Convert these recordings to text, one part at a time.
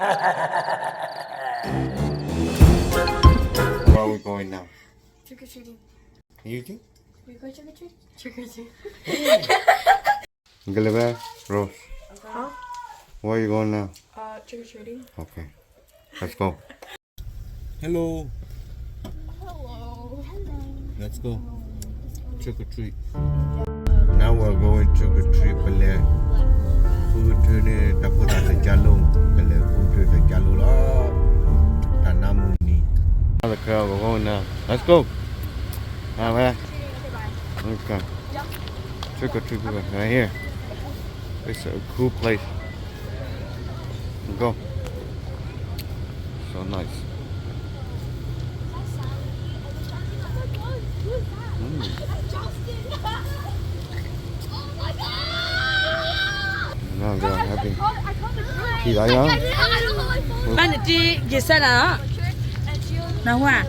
Where are we going now? Trick or treating. You too? We go trick or treat? Trick or treat. Gulliver, Rose. Huh? Where are you going now? Trick or treating. Okay. Let's go. Hello. Hello. Let's go. Trick or treat. Now we're going trick or treat. Food to the Tapura the Jalo. Food to the Jalo. Tanamuni. The crowd we're going now. Let's go. Where? Okay. Trick or treat right here. It's a cool place. Go. So nice. Now they're happy. Chị đấy đó. Bạn đi gì sao đó? Nào hoa.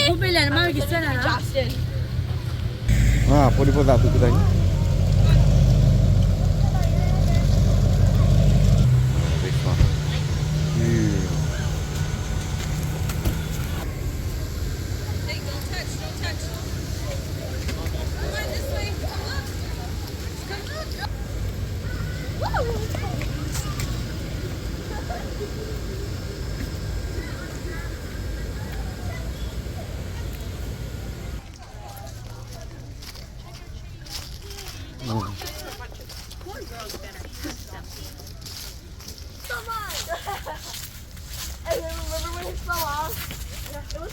Không biết là mau gì sao đó. Pwede po dapat kita ini. This one. Yeah. Come on! And then remember when it fell off? Yeah, it was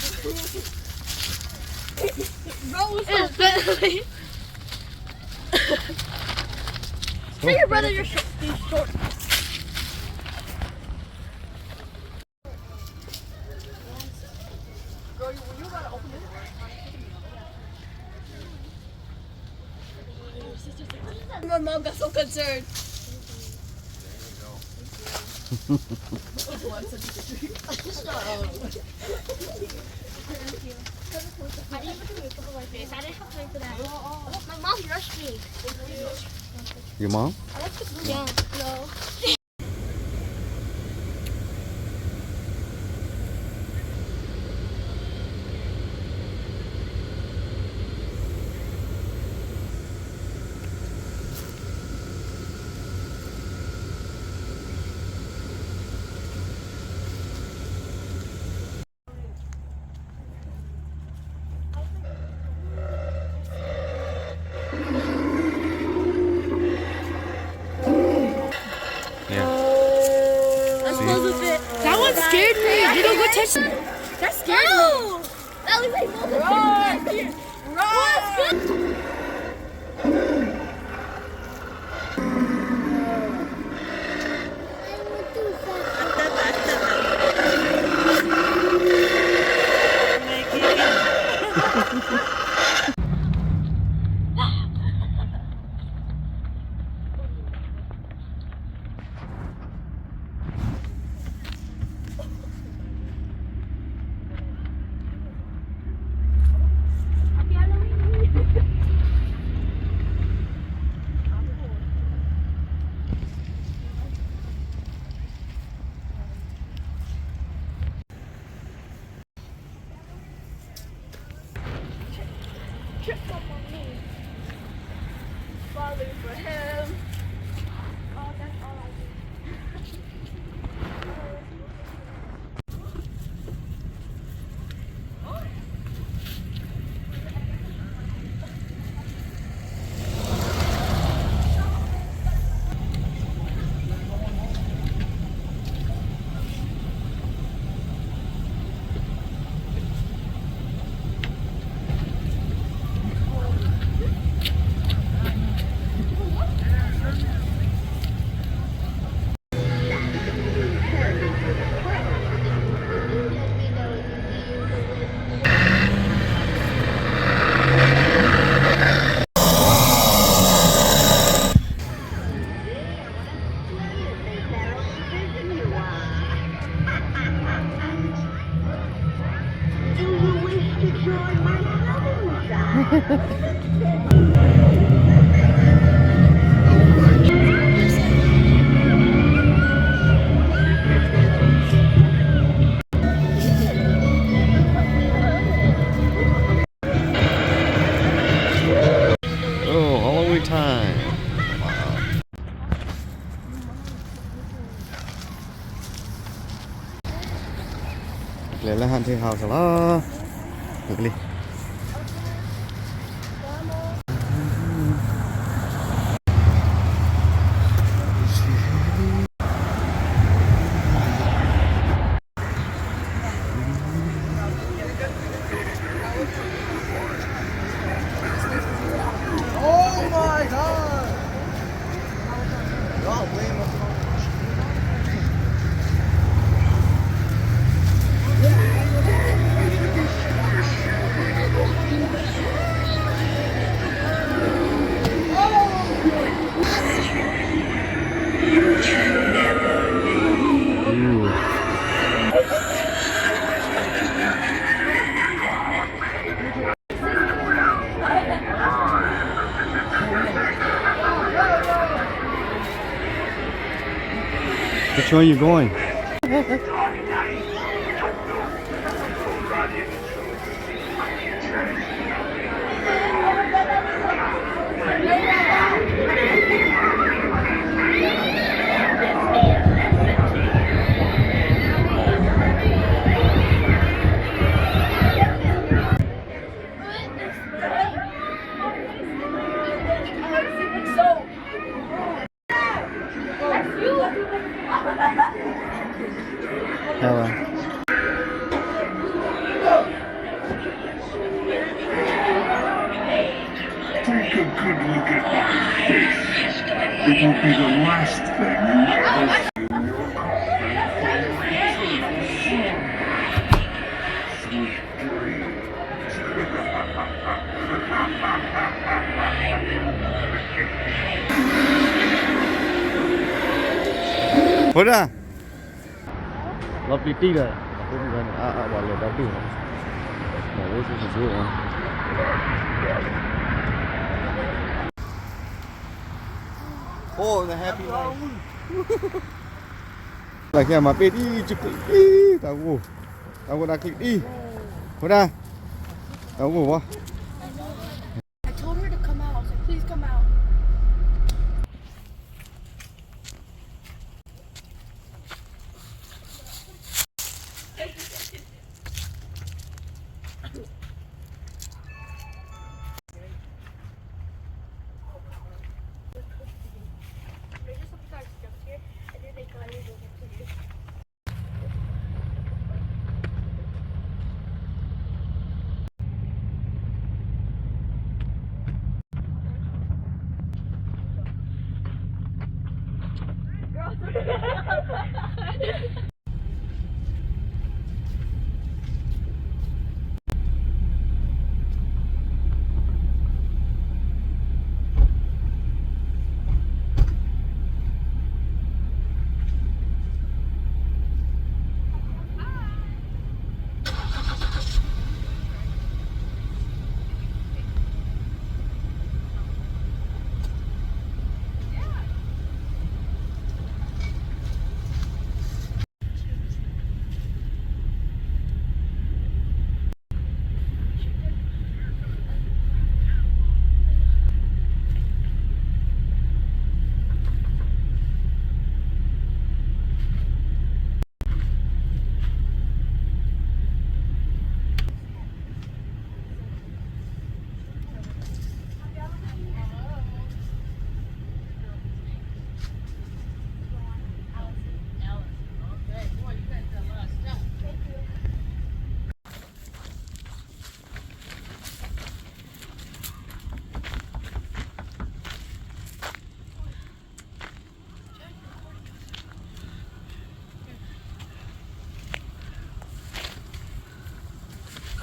literally. Tell your brother you're short. Girl, you gotta open it. My mom got so concerned. I didn't put the makeup on my face. I didn't have time for that. My mom rushed me. Your mom? Yeah. No. That one scared me. You don't go touch me. That scared me. That looks like both of them. Tripped up on me. Falling for him. Oh, that's all I do. Lẽ là han thế hào sao đó. Đi. Which way are you going? Hello. Take a good look at my face. It will be the last thing you ever see in your coffin from your eternal son. Sweet dreams. Hola. Lovely tea there. Well, lovely. No, this is a good one. Oh, the happy life. Là khi mà bên đi chụp đi, tao có đang kịp đi. Hola. Tao ngủ quá. I told her to come out. I was like, please come out.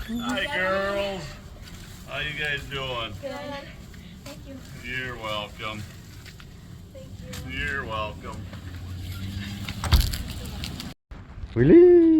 Hi, girls. How you guys doing? Good. Thank you. You're welcome. Thank you. You're welcome. Really?